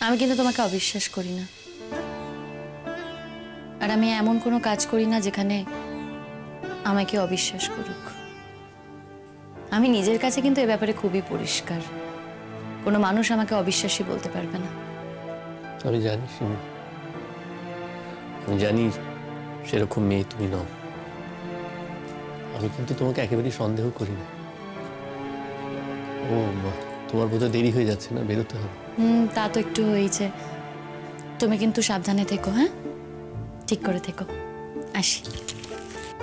আমি কিন্তু তোমাকে অবিশ্বাস করি না, আর আমি এমন কোনো কাজ করি না যেখানে আমাকে অবিশ্বাস করুক। আমি নিজের কাছে কিন্তু এ ব্যাপারে খুবই পরিষ্কার, কোনো মানুষ আমাকে অবিশ্বাসী বলতে পারবে না। আমি জানি শিমু, আমি জানি সেরকম মেয়ে তুমি নও। আমি কিন্তু তোমাকে একেবারেই সন্দেহ করি না। ও তোমার বোধহয় দেরি হয়ে যাচ্ছে না, বেরোতে হবে। তা তো একটু হয়েছে। তুমি কিন্তু সাবধানে থেকো, হ্যাঁ? ঠিক করে থেকো। আসি।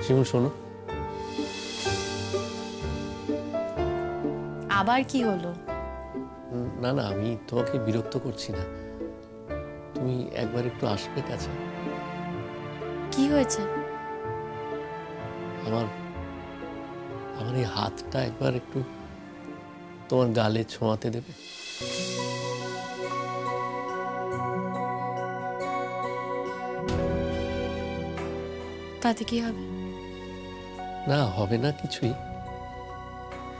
শিমু শোনো। আবার কি হলো? না না, আমি তোমাকে বিরক্ত করছি না। তুমি একবার একটু আসবে কাছে। কি হয়েছে? আমার এই হাতটা একবার একটু তোমার গালে ছোঁয়াতে দেবে? তাতে কি হবে? না, হবে না কিছুই।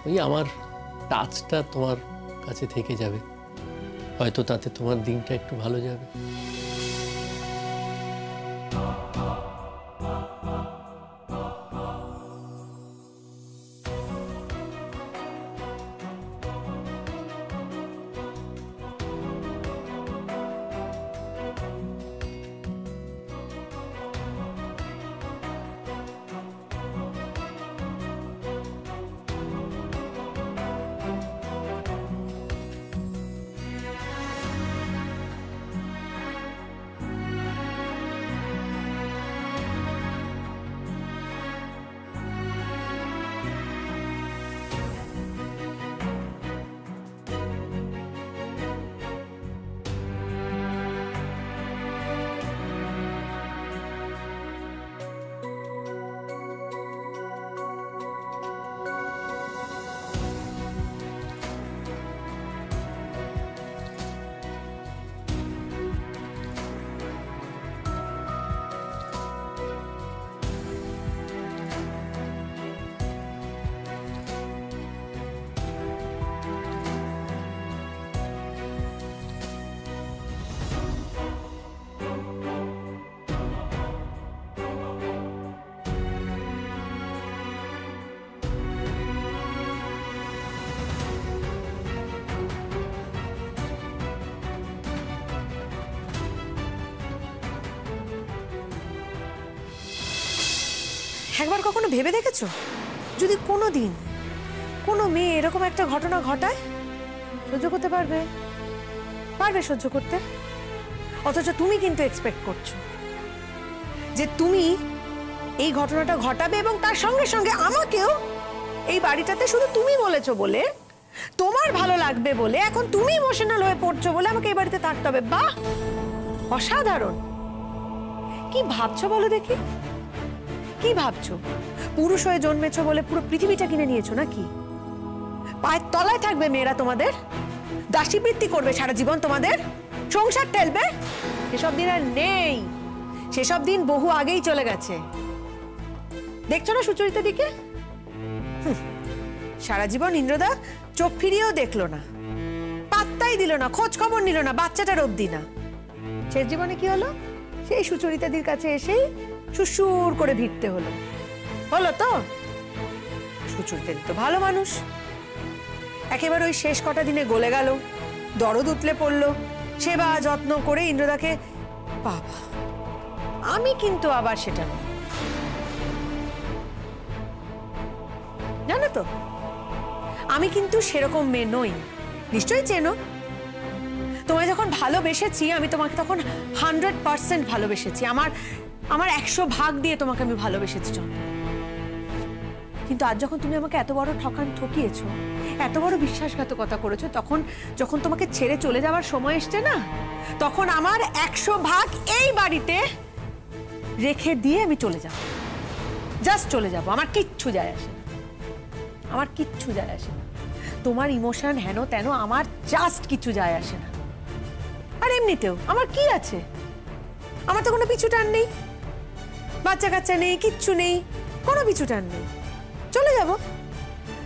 ওই আমার টাচটা তোমার কাছে থেকে যাবে, হয়তো তাতে তোমার দিনটা একটু ভালো যাবে। একবার কখনো ভেবে দেখেছো যদি কোনো দিন কোনো মেয়ে এরকম একটা ঘটনা ঘটায়, সহ্য করতে পারবে? পারবে সহ্য করতে? অথচ তুমি কিন্তু এক্সপেক্ট করছো যে তুমি এই ঘটনাটা ঘটাবে এবং তার সঙ্গে সঙ্গে আমাকেও এই বাড়িটাতে শুধু তুমি বলেছো বলে, তোমার ভালো লাগবে বলে, এখন তুমি ইমোশনাল হয়ে পড়ছো বলে আমাকে এই বাড়িতে থাকতে হবে। বাহ, অসাধারণ! কি ভাবছো বলো দেখি, কি ভাবছো? পুরুষ হয়ে জন্মেছো বলে পুরো পৃথিবীটা কিনে নিয়েছো নাকি? পায়ের তলায় থাকবে মেয়েরা তোমাদের, দাসীবৃত্তি করবে সারা জীবন, তোমাদের সংসার ঠেলবে? সেসব দিন আর নেই, সেসব দিন বহু আগেই চলে গেছে। দেখছো না সুচরিতার দিকে? সারা জীবন ইন্দ্রদা চোখ ফিরিয়েও দেখলো না, পাত্তাই দিল না, খোঁজ খবর নিল না, বাচ্চাটার অবধি না। শেষ জীবনে কি হলো? সেই সুচরিতাদির কাছে এসেই সুসুর করে ভিড়তে হলো। হলো তো? সুচরিতাদি তো ভালো মানুষ, একেবারে ওই শেষ কটা দিনে গলে গেল, দরদ উতলে পড়লো, সেবা যত্ন করে ইন্দ্রদাকে। বাবা, আমি কিন্তু আবার সেটা নই, জানো তো? আমি কিন্তু সেরকম মেয়ে নই, নিশ্চয়ই চেনো। তোমায় যখন ভালোবেসেছি আমি তোমাকে তখন 100% ভালোবেসেছি, আমার 100 ভাগ দিয়ে তোমাকে আমি ভালোবেসেছি চন্দন। কিন্তু আজ যখন তুমি আমাকে এত বড় ঠকিয়েছো, এত বড় বিশ্বাসঘাতকতা করেছো, তখন যখন তোমাকে ছেড়ে চলে যাওয়ার সময় এসছে না, তখন আমার 100 ভাগ এই বাড়িতে রেখে দিয়ে আমি চলে যাব, জাস্ট চলে যাব। আমার কিচ্ছু যায় আসে না, আমার কিচ্ছু যায় আসে না। তোমার ইমোশন হেন তেন আমার জাস্ট কিছু যায় আসে না। আর এমনিতেও আমার কি আছে? আমার তো কোনো পিছু টান নেই, বাচ্চা কাচ্চা নেই, কিচ্ছু নেই, কোনো পিছু টান নেই। চলে যাব,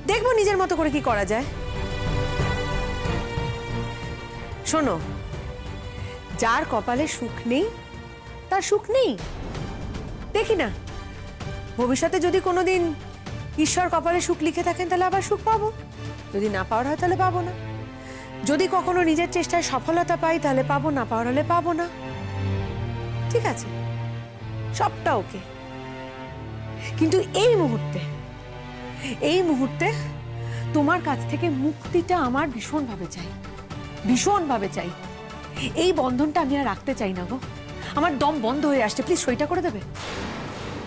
দেখবো নিজের মতো করে কি করা যায়। শোনো, যার কপালে সুখ নেই তার সুখ নেই। দেখি না, ভবিষ্যতে যদি কোনোদিন ঈশ্বর কপালে সুখ লিখে থাকেন তাহলে আবার সুখ পাবো, যদি না পাওয়ার হয় তাহলে পাবো না। যদি কখনো নিজের চেষ্টায় সফলতা পাই তাহলে পাবো, না পাওয়ার হলে পাবো না। ঠিক আছে, সবটা ওকে। কিন্তু এই মুহূর্তে তোমার কাছ থেকে মুক্তিটা আমার ভীষণভাবে চাই, ভীষণভাবে চাই। এই বন্ধনটা আমি আর রাখতে চাই না গো, আমার দম বন্ধ হয়ে আসছে। প্লিজ সইটা করে দেবে,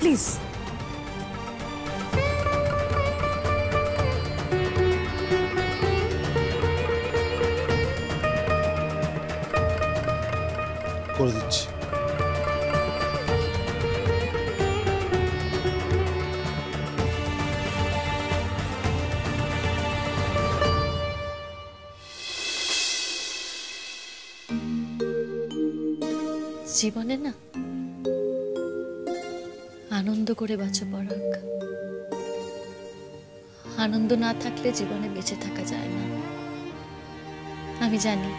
প্লিজ। করে দিচ্ছি। জীবনে না আনন্দ করে বাঁচো পরাগ। আনন্দ না থাকলে জীবনে বেঁচে থাকা যায় না। আমি জানি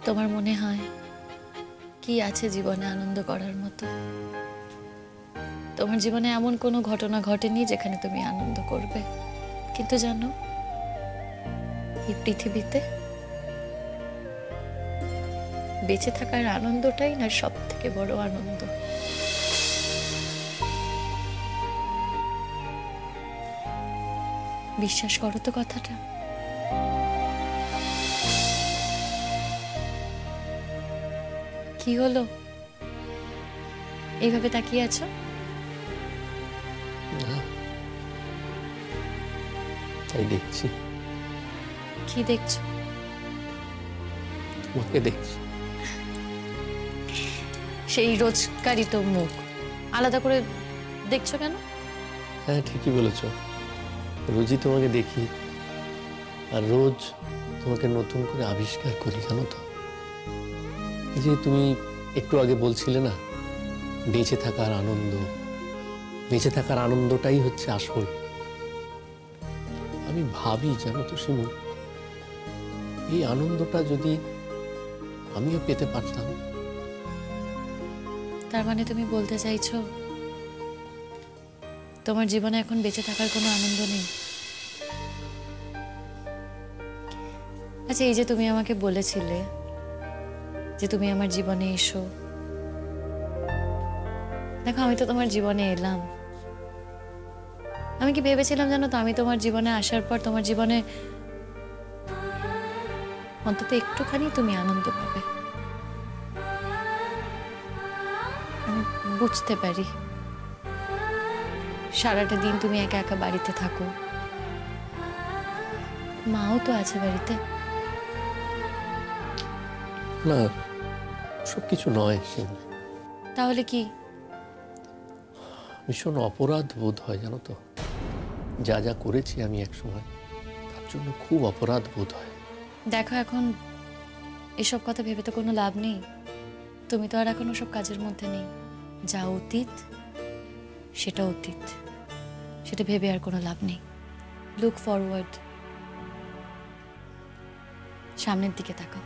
তোমার মনে হয় কি আছে জীবনে আনন্দ করার মতো। তোমার জীবনে এমন কোনো ঘটনা ঘটেনি যেখানে তুমি আনন্দ করবে, কিন্তু জানো এই পৃথিবীতে বেঁচে থাকার আনন্দটাই না সব থেকে বড় আনন্দ। বিশ্বাস করো তো কথাটা। কি হলো, এইভাবে তাকিয়ে আছো? তাই দেখছি। কি দেখছো? তোমাকে দেখছি। সেই রোজকারই তো মুখ, আলাদা করে দেখছো কেন? হ্যাঁ, ঠিকই বলেছ। রোজই তোমাকে দেখি, আর রোজ তোমাকে নতুন করে আবিষ্কার করি, জানো তো। এই যে তুমি একটু আগে বলছিলে না, বেঁচে থাকার আনন্দ, বেঁচে থাকার আনন্দটাই হচ্ছে আসল। আমি ভাবি, জানো তো শিমু, এই আনন্দটা যদি আমিও পেতে পারতাম। তার মানে তুমি বলতে চাইছো তোমার জীবনে এখন বেঁচে থাকার কোনো আনন্দ নেই? আচ্ছা, এই যে তুমি আমাকে বলেছিলে যে তুমি আমার জীবনে এসো, দেখো আমি তো তোমার জীবনে এলাম। আমি কি ভেবেছিলাম জানো তো, আমি তোমার জীবনে আসার পর তোমার জীবনে অন্তত একটুখানি তুমি আনন্দ পাবে। আমি বুঝতে পারি সারাটা দিন তুমি একা একা বাড়িতে থাকো, মাও তো আছে বাড়িতে। না, সবকিছু নয় শিমু। তাহলে কি? ভীষণ অপরাধ বোধ হয়, জানো তো। যা যা করেছি আমি একসময়, তার জন্য খুব অপরাধ বোধ হয়। দেখো, এখন এসব কথা ভেবে তো কোনো লাভ নেই। তুমি তো আর এখন ওসব কাজের মধ্যে নেই। যা অতীত সেটা অতীত, সেটা ভেবে আর কোনো লাভ নেই। লুক ফরওয়ার্ড, সামনের দিকে তাকাও।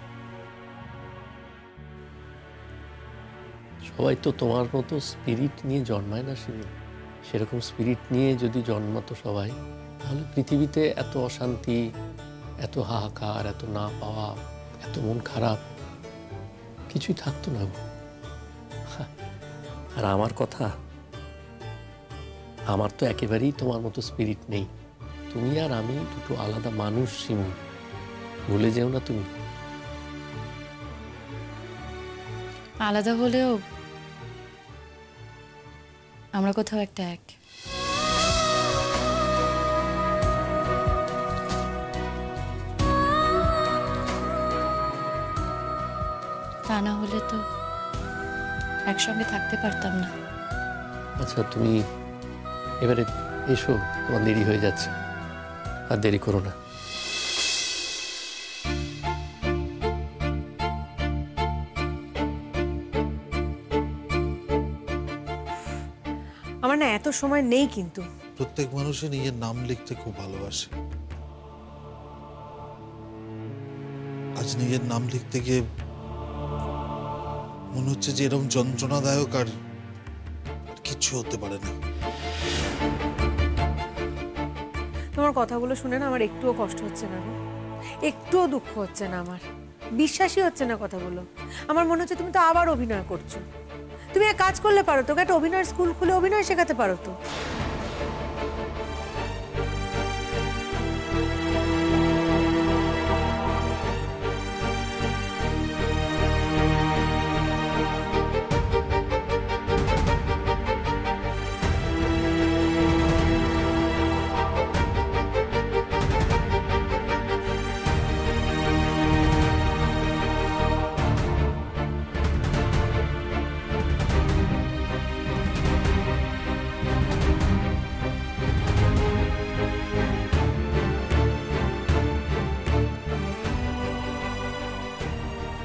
সবাই তো তোমার মতো স্পিরিট নিয়ে জন্মায় না শিমু। সেরকম স্পিরিট নিয়ে যদি জন্মাতো সবাই, তাহলে পৃথিবীতে এত অশান্তি, এত হাহাকার, এত না পাওয়া, এত মন খারাপ কিছুই থাকতো না। আর আমার কথা, আমার তো একেবারেই তোমার মতো স্পিরিট নেই। তুমি আর আমি দুটো আলাদা মানুষ শিমু, ভুলে যেও না তুমি। আলাদা হলেও আমরা কোথাও একটা এক। তা না হলে তো একসঙ্গে থাকতে পারতাম না। আচ্ছা, তুমি এবারে এসো, তোমার দেরি হয়ে যাচ্ছে, আর দেরি করো না। আমার না এত সময় নেই, কিন্তু প্রত্যেক মানুষই নিজের নাম লিখতে খুব ভালোবাসে। আজ নিজের নাম লিখতে গিয়ে মনে হচ্ছে যে এরকম যন্ত্রণাদায়ক আর কিচ্ছু হতে পারে না। তোমার কথাগুলো শুনে না আমার একটুও কষ্ট হচ্ছে না গো, একটুও দুঃখ হচ্ছে না, আমার বিশ্বাসই হচ্ছে না কথাগুলো। আমার মনে হচ্ছে তুমি তো আবার অভিনয় করছো। তুমি এক কাজ করলে পারো, তোকে একটা অভিনয়ের স্কুল খুলে অভিনয় শেখাতে পারো তো।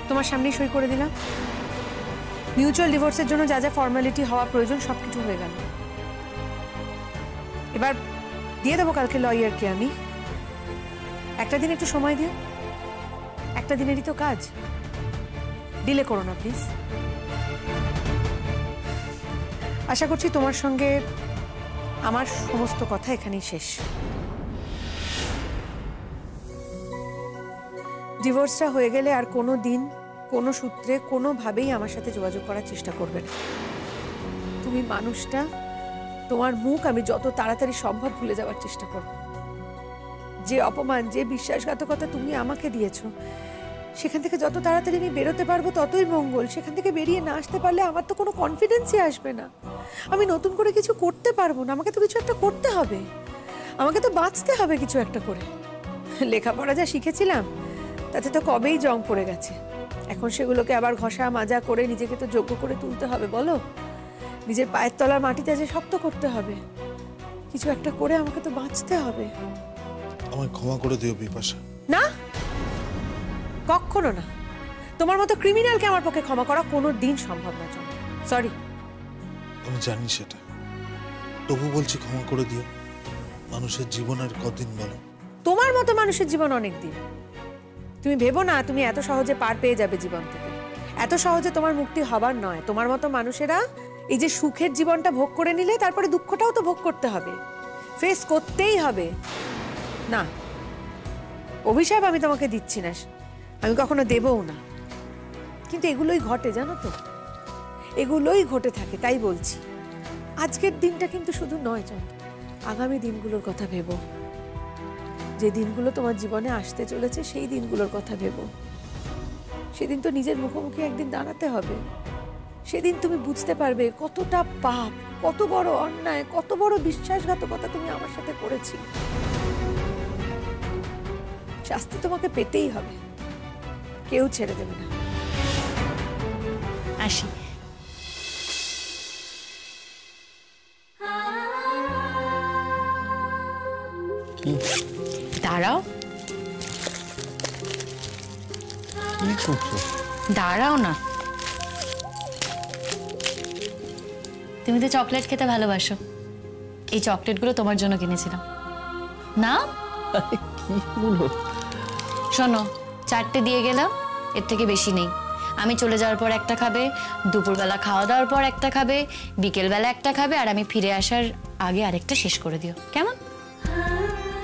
তোমার সামনেই সই করে দিলাম। মিউচুয়াল ডিভোর্সের জন্য যা যা ফর্মালিটি হওয়া প্রয়োজন সবকিছু হয়ে গেল। এবার দিয়ে দেবো কালকে লয়ারকে আমি। একটা দিন একটু সময় দিও, একটা দিনেরই তো কাজ, ডিলে করো না প্লিজ। আশা করছি তোমার সঙ্গে আমার সমস্ত কথা এখানেই শেষ। ডিভোর্সটা হয়ে গেলে আর কোনো দিন কোনো সূত্রে কোনোভাবেই আমার সাথে যোগাযোগ করার চেষ্টা করবে না। তুমি মানুষটা, তোমার মুখ আমি যত তাড়াতাড়ি সম্ভব ভুলে যাওয়ার চেষ্টা করব। যে অপমান, যে বিশ্বাসঘাতকতা তুমি আমাকে দিয়েছো, সেখান থেকে যত তাড়াতাড়ি আমি বেরোতে পারবো ততই মঙ্গল। সেখান থেকে বেরিয়ে না আসতে পারলে আমার তো কোনো কনফিডেন্সই আসবে না। আমি নতুন করে কিছু করতে পারবো না। আমাকে তো কিছু একটা করতে হবে, আমাকে তো বাঁচতে হবে কিছু একটা করে। লেখাপড়া যা শিখেছিলাম তাতে তো কবেই জং পড়ে গেছে। এখন সেগুলোকে আবার ঘষা মাজা করে নিজেকে তো যোগ্য করে তুলতে হবে। বলো, নিজের পায়ের তলার মাটিতে যে শক্ত করতে হবে, কিছু একটা করে আমাকে তো বাঁচতে হবে। আমায় ক্ষমা করে দিও বিপাশা। না, কখনো না। তোমার মতো ক্রিমিনালকে আমার পক্ষে ক্ষমা করা কোনো দিন সম্ভব না। সরি। আমি জানি সেটা, তবু বলছি ক্ষমা করে দিও। মানুষের জীবন আর কদিন বলো? তোমার মতো মানুষের জীবন অনেক দিন। তুমি ভেবো না তুমি এত সহজে পার পেয়ে যাবে জীবন থেকে। এত সহজে তোমার মুক্তি হবার নয়। তোমার মতো মানুষেরা এই যে সুখের জীবনটা ভোগ করে নিলে তারপরে দুঃখটাও তো ভোগ করতে হবে, ফেস করতেই হবে। না, অভিশাপ আমি তোমাকে দিচ্ছি না, আমি কখনো দেবও না। কিন্তু এগুলোই ঘটে, জানো তো, এগুলোই ঘটে থাকে। তাই বলছি, আজকের দিনটা কিন্তু শুধু নয় চন্দ্র, আগামী দিনগুলোর কথা ভেবো। যে দিনগুলো তোমার জীবনে আসতে চলেছে সেই দিনগুলোর কথা ভেবো। সেদিন তো নিজের মুখোমুখি একদিন দাঁড়াতে হবে। সেদিন তুমি বুঝতে পারবে কতটা পাপ, কত বড় অন্যায়, কত বড় বিশ্বাসঘাতকতা তুমি আমার সাথে করেছিলে। শাস্তি তোমাকে পেতেই হবে, কেউ ছেড়ে দেবে না। আসি। দাঁড়াও, কি করছো? দাঁড়াও না। তুমি তো চকলেট খেতে ভালোবাসো, এই চকলেটগুলো তোমার জন্য কিনেছিলাম। না কি বলো? শোনো, 4টে দিয়ে গেলাম, এর থেকে বেশি নেই। আমি চলে যাওয়ার পর একটা খাবে, দুপুরবেলা খাওয়া দাওয়ার পর একটা খাবে, বিকেলবেলা একটা খাবে, আর আমি ফিরে আসার আগে আরেকটা শেষ করে দিও, কেমন?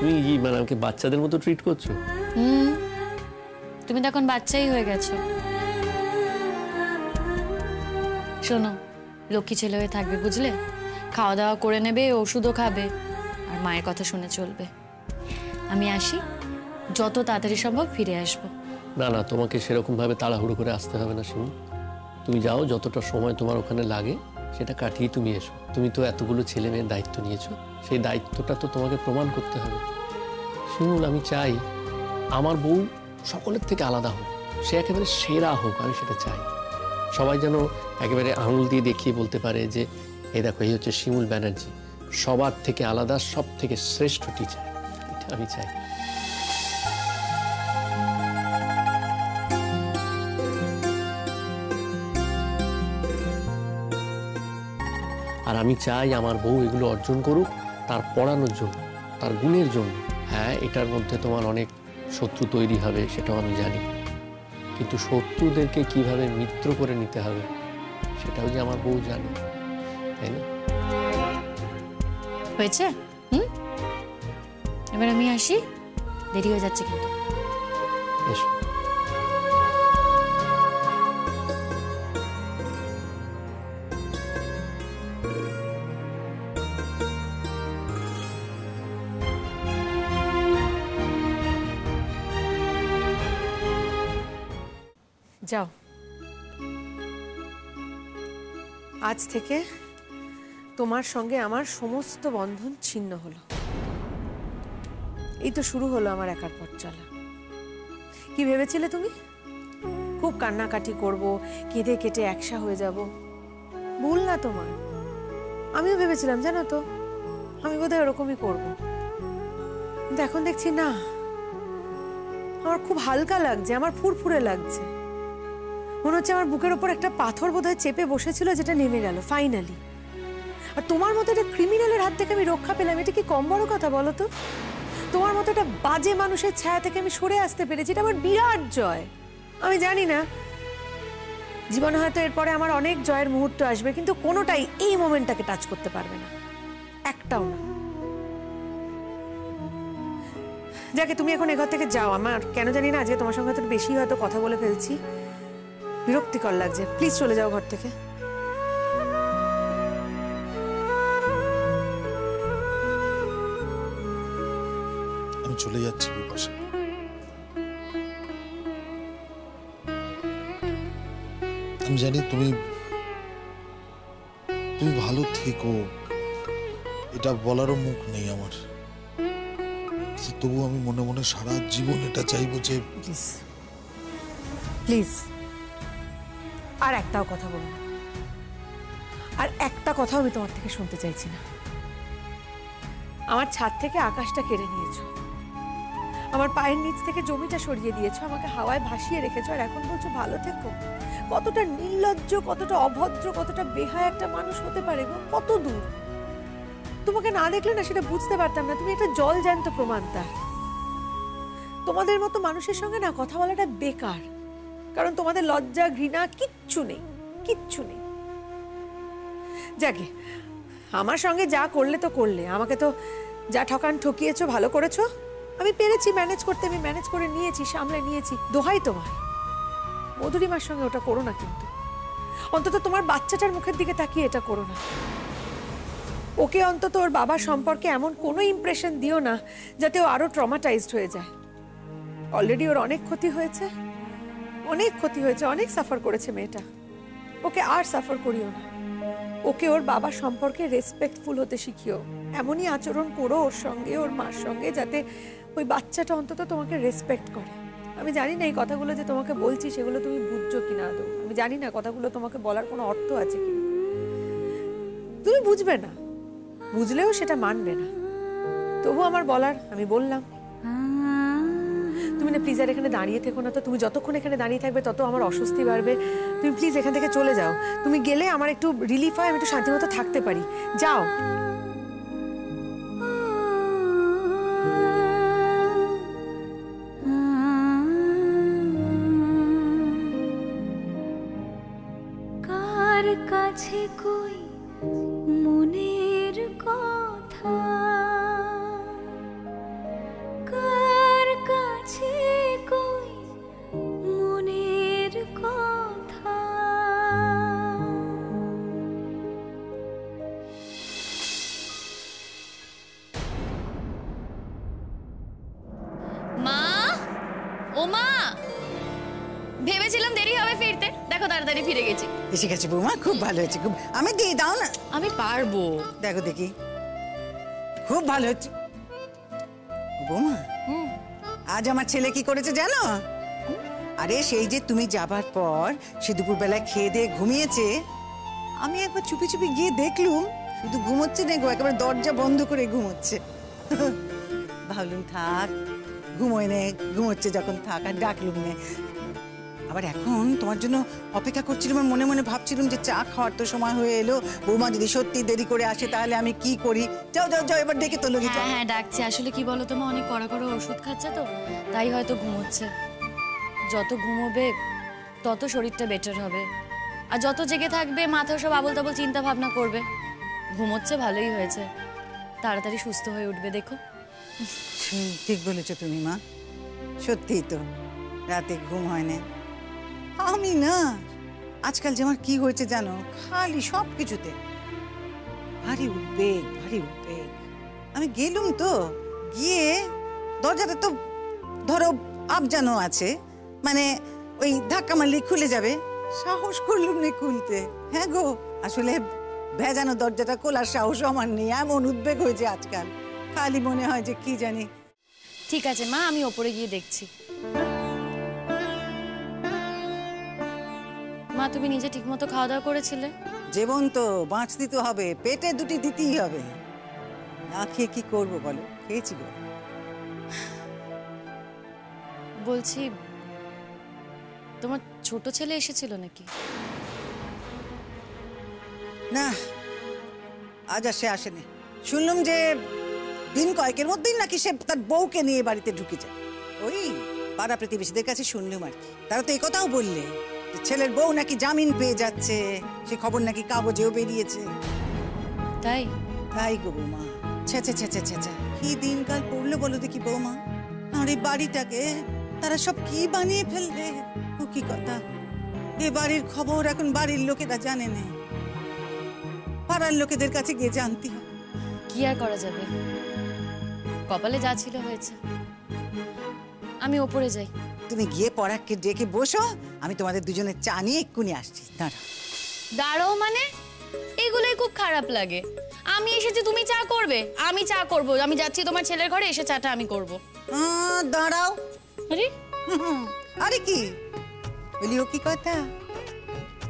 তুমি কি মানে আমাকে বাচ্চাদের মতো ট্রিট করছো? তুমি তো এখন বাচ্চাই হয়ে গেছো। শোনো, লক্ষ্মী ছেলে হয়ে থাকবে, বুঝলে? খাওয়া দাওয়া করে নেবে, ওষুধও খাবে, আর মায়ের কথা শুনে চলবে। আমি আসি, যত তাড়াতাড়ি সম্ভব ফিরে আসবো। না না, তোমাকে সেরকম ভাবে তাড়াহুড়ো করে আসতে হবে না শিমুল। তুমি যাও, যতটা সময় তোমার ওখানে লাগে সেটা কাটিয়ে তুমি এসো। তুমি তো এতগুলো ছেলে মেয়ের দায়িত্ব নিয়েছো, সেই দায়িত্বটা তো তোমাকে প্রমাণ করতে হবে। শিমুল, আমি চাই আমার বউ সকলের থেকে আলাদা হোক, সে একেবারে সেরা হোক, আমি সেটা চাই। সবাই যেন একেবারে আঙুল দিয়ে দেখিয়ে বলতে পারে যে এই দেখো, এই হচ্ছে শিমুল ব্যানার্জি, সবার থেকে আলাদা, সব থেকে শ্রেষ্ঠ টিচার। এটা আমি চাই। আর আমি চাই আমার বউ এগুলো অর্জন করুক তার পড়ানোর জন্য, তার গুণের জন্য। হ্যাঁ, এটার মধ্যে তোমার অনেক শত্রু তৈরি হবে, সেটাও আমি জানি, কিন্তু শত্রুদেরকে কিভাবে মিত্র করে নিতে হবে সেটাও যে আমার বউ জানে, তাই না? হয়েছে? এবার আমি আসি, দেরি হয়ে যাচ্ছে কিন্তু। এসো। যাও, আজ থেকে তোমার সঙ্গে আমার সমস্ত বন্ধন ছিন্ন হলো। এই তো শুরু হলো আমার একার পথ চলা। কি ভেবেছিলে তুমি? খুব কান্নাকাটি করব, কেঁদে কেটে একসা হয়ে যাব। ভুল না তোমার। আমিও ভেবেছিলাম, জানো তো, আমি বোধহয় ওরকমই করব। কিন্তু এখন দেখছি না, আমার খুব হালকা লাগছে, আমার ফুরফুরে লাগছে। মনে হচ্ছে আমার বুকের ওপর একটা পাথর বোধহয় চেপে বসেছিল, যেটা নেমে গেল ফাইনালি। আর তোমার মতো একটা ক্রিমিনালের হাত থেকে আমি রক্ষা পেলাম, এটা কি কম বড় কথা বলো তো? তোমার মতো একটা বাজে মানুষের ছায়া থেকে আমি সরে আসতে পেরেছি, এটা আমার বিরাট জয়। আমি জানি না জীবনে হয়তো এরপরে আমার অনেক জয়ের মুহূর্ত আসবে, কিন্তু কোনোটাই এই মোমেন্টটাকে টাচ করতে পারবে না, একটাও না। যাকে তুমি এখন এঘর থেকে যাও। আমার কেন জানি না আজকে তোমার সঙ্গে হয়তো বেশি হয়তো কথা বলে ফেলছি, বিরক্তিকর লাগছে। প্লিজ চলে যাও ঘর থেকে। আমি চলে যাচ্ছি বিপাশা। আমি জানি তুমি ভালো থেকো, এটা বলারও মুখ নেই আমার। তবু আমি মনে মনে সারা জীবন এটা চাইবো যে প্লিজ প্লিজ আর একটাও কথা বলো না। আর একটা কথাও আমি তোমার থেকে শুনতে চাইছি না। আমার ছাদ থেকে আকাশটা কেড়ে নিয়েছো, আমার পায়ের নিচ থেকে জমিটা সরিয়ে দিয়েছো, আমাকে হাওয়ায় ভাসিয়ে রেখেছো, আর এখন বলছো ভালো থেকো। কতটা নির্লজ্জ, কতটা অভদ্র, কতটা বেহায়া একটা মানুষ হতে পারে গো, কত দূর। তোমাকে না দেখলে না সেটা বুঝতে পারতাম না, তুমি একটা জল জ্যান্ত প্রমাণ তার। তোমাদের মতো মানুষের সঙ্গে না কথা বলাটা বেকার, কারণ তোমাদের লজ্জা ঘৃণা কিচ্ছু নেই, কিচ্ছু নেই। যাকে আমার সঙ্গে যা করলে তো করলে, আমাকে তো যা ঠকান ঠকিয়েছো, ভালো করেছো। আমি পেরেছি ম্যানেজ করতে, আমি ম্যানেজ করে নিয়েছি, সামলে নিয়েছি। দোহাই তোমার, মধুরিমার সঙ্গে ওটা করো না, কিন্তু অন্তত তোমার বাচ্চাটার মুখের দিকে তাকিয়ে এটা করো না। ওকে অন্তত ওর বাবা সম্পর্কে এমন কোনো ইমপ্রেশন দিও না যাতে ও আরো ট্রমাটাইজড হয়ে যায়। অলরেডি ওর অনেক ক্ষতি হয়েছে, অনেক ক্ষতি হয়েছে, অনেক সাফার করেছে মেয়েটা। ওকে আর সাফার করিও না। ওকে ওর বাবা সম্পর্কে রেসপেক্টফুল হতে শিখিও। এমনই আচরণ করো ওর সঙ্গে, ওর মার সঙ্গে, যাতে ওই বাচ্চাটা অন্তত তোমাকে রেসপেক্ট করে। আমি জানি না এই কথাগুলো যে তোমাকে বলছি সেগুলো তুমি বুঝছো কিনা আদৌ। আমি জানি না কথাগুলো তোমাকে বলার কোনো অর্থ আছে কিনা। তুমি বুঝবে না, বুঝলেও সেটা মানবে না। তবু আমার বলার আমি বললাম। তুমি না প্লিজ আর এখানে দাঁড়িয়ে থেকো না তো। তুমি যতক্ষণ এখানে দাঁড়িয়ে থাকবে তত আমার অস্বস্তি বাড়বে। তুমি প্লিজ এখান থেকে চলে যাও। তুমি গেলে আমার একটু রিলিফ হয়, আমি একটু শান্তিমতো থাকতে পারি। যাও। কার কাছে কই মনের কথা, কার কাছে কই মনের কথা। মা, ও মা, ভেবেছিলাম দেরি হবে ফিরতে, দেখো তাড়াতাড়ি ফিরে গেছি। এসে গেছে বৌমা, খুব ভালো হয়েছে। খুব, আমি দিয়ে দাও না। আমি পারবো। দেখো দেখি, খুব ভালো হচ্ছে বৌমা। আজ আমার ছেলে কি করেছে জানো? আরে সেই যে তুমি যাবার পর সে দুপুরবেলায় খেয়ে দিয়ে ঘুমিয়েছে, আমি একবার চুপি চুপি গিয়ে দেখলুম শুধু ঘুমোচ্ছে না গো, একেবারে দরজা বন্ধ করে ঘুমোচ্ছে। ভাবলুম থাক, ঘুমোয় নে, ঘুমোচ্ছে যখন থাক, আর ডাকলুম নে। আবার এখন তোমার জন্য অপেক্ষা করছিলাম, মনে মনে ভাবছিলাম যে চা খাওয়ার তো সময় হয়ে এলো, বৌমা যদি সত্যি দেরি করে আসে তাহলে আমি কি করি। যাও যাও যাও, এবার ডেকে তোলো। হ্যাঁ হ্যাঁ ডাকছি। আসলে কি বলো, তোমার অনেক কড়া কড়া ওষুধ খাচ্ছে তো, তাই হয়তো ঘুমোচ্ছে। যত ঘুমোবে তত শরীরটা বেটার হবে। আর যত জেগে থাকবে মাথায় সব আবল তাবল চিন্তা ভাবনা করবে। ঘুমোচ্ছে ভালোই হয়েছে, তাড়াতাড়ি সুস্থ হয়ে উঠবে দেখো। ঠিক বলেছো তুমি মা, সত্যিই তো রাতে ঘুম হয় না। আমি না আজকাল যে আমার কি হয়েছে জানো, খালি সব কিছুতে ভারী উদ্বেগ, ভারী উদ্বেগ। আমি গেলুম তো, গিয়ে দরজাটা তো ধরো আবজানো আছে, মানে ওই ধাক্কা মারলে খুলে যাবে, সাহস করলুম না খুলতে। হ্যাঁ গো, আসলে ভেজানো দরজাটা খোলার সাহস আমার নেই, এমন উদ্বেগ হয়েছে আজকাল। খালি মনে হয় যে কি জানি। ঠিক আছে মা, আমি ওপরে গিয়ে দেখছি। মা তুমি নিজে ঠিকমতো খাওয়া দাওয়া করেছিলে? জীবন তো বাঁচতে তো হবে, পেটে দুটি দিতেই হবে, না খেয়ে কি করবো বলো? খেয়েছি গো। বলছি তোমার ছোট ছেলে এসেছিল নাকি? না, আজ আর সে আসেনি। শুনলাম যে দিন কয়েকের মধ্যেই নাকি সে তার বউকে নিয়ে বাড়িতে ঢুকে যায়। ওই পাড়া প্রতিবেশীদের কাছে শুনলাম আর কি। তারা তো এই কথাও বললে যে ছেলের বউ নাকি জামিন পেয়ে যাচ্ছে, সে খবর নাকি কাগজেও বেরিয়েছে। তাই? তাই গো বৌমা, ছেঁচে ছেঁচে ছেঁচে কি দিনকাল পড়লো বলো দেখি বৌমা। আর এই বাড়িটাকে তারা সব কি বানিয়ে ফেলবে। ও কি কথা, এ বাড়ির খবর এখন বাড়ির লোকেরা জানে না, পাড়ার লোকেদের কাছে গিয়ে জানতে হবে। কি আর করা যাবে, কপালে যা ছিল হয়েছে। আমি ওপরে যাই। তুমি গিয়ে পরাগকে ডেকে বসো, আমি তোমাদের দুজনের চা নিয়ে এক্ষুনি আসছি। দাঁড়াও। দাঁড়াও মানে? এগুলোই খুব খারাপ লাগে। আমি এসেছি তুমি চা করবে? আমি চা করব, আমি যাচ্ছি তোমার ছেলের ঘরে, এসে চাটা আমি করব। দাঁড়াও। আরে আরে কি বলিও, কি কথা?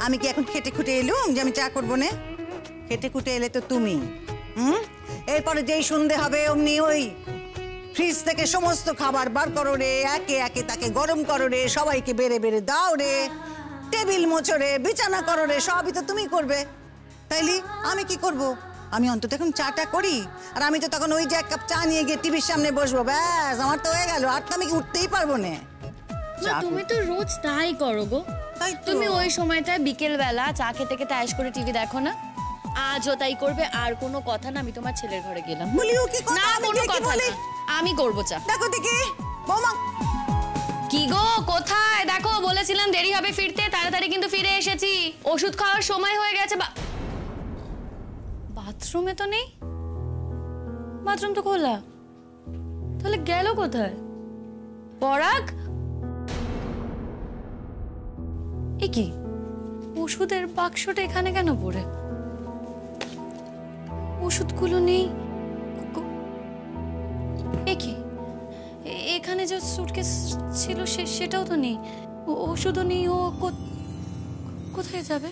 আমি কি এখন খেটে খুটে এলুম যে আমি চা করবো না? খেটে খুটে এলে তো তুমি। এরপরে যেই সন্ধে হবে অমনি ওই ফ্রিজ থেকে সমস্ত খাবার বার করো রে, একে একে তাকে গরম করো রে, সবাইকে বেড়ে বেড়ে দাও রে, টেবিল মোছো রে, বিছানা করো রে, সবই তো তুমি করবে। তাইলে আমি কি করব? আমি অন্তত এখন চাটা করি, আর আমি তো তখন ওই যে এক কাপ চা নিয়ে গিয়ে টিভির সামনে বসবো, ব্যাস আমার তো হয়ে গেল। আর তো আমি কি উঠতেই পারবো না। তুমি তো রোজ তাই করো গো। তুমি ওই সময়টায় বিকেল বেলা চা খেতে খেতে আয়েশ করে টিভি দেখো না? আজও তাই করবে। আর কোনো কথা না, আমি তোমার ছেলের ঘরে গেলাম। বলিও কি কথা? না কোনো কথা না, আমি করবো চা। দেখো দেখি বৌমা। কি গো কোথায়? দেখো বলেছিলাম দেরি হবে ফিরতে, তাড়াতাড়ি কিন্তু ফিরে এসেছি। ওষুধ খাওয়ার সময় হয়ে গেছে। বাথরুমে তো নেই, বাথরুম তো খোলা, তাহলে গেল কোথায়? পরাগ, এ কি ওষুধের বাক্সটা এখানে কেন পড়ে? ওষুধগুলো নেই। এ কি এখানে যে সুটকেস ছিল সেটাও তো নেই, ওষুধও নেই। ও কোথায় যাবে?